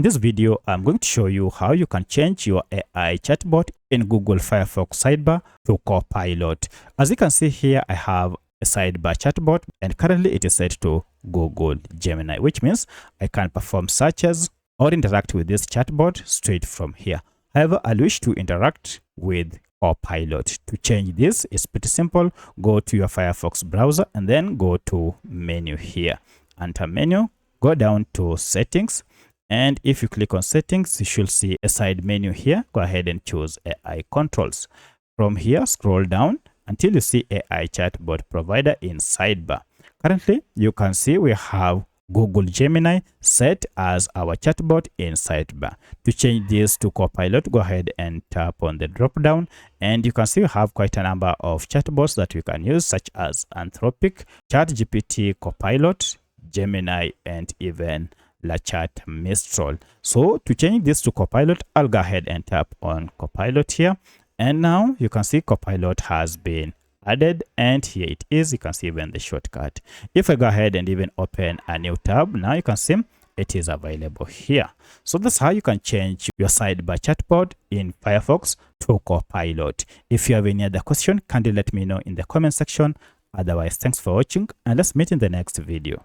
In this video, I'm going to show you how you can change your AI chatbot in Google Firefox sidebar to Copilot. As you can see here, I have a sidebar chatbot and currently it is set to Google Gemini, which means I can perform searches or interact with this chatbot straight from here. However, I wish to interact with Copilot. To change this, it's pretty simple. Go to your Firefox browser and then go to menu here. Enter menu, go down to settings. And if you click on settings, you should see a side menu here. Go ahead and choose AI controls. From here, scroll down until you see AI chatbot provider in sidebar. Currently, you can see we have Google Gemini set as our chatbot in sidebar. To change this to Copilot, go ahead and tap on the drop down and you can see we have quite a number of chatbots that we can use, such as Anthropic, ChatGPT, Copilot, Gemini, and even Chat Mistral. So to change this to Copilot, I'll go ahead and tap on Copilot here. And now you can see Copilot has been added and here it is. You can see even the shortcut. If I go ahead and even open a new tab, now you can see it is available here. So that's how you can change your sidebar chatbot in Firefox to Copilot. If you have any other question, kindly let me know in the comment section. Otherwise, thanks for watching and let's meet in the next video.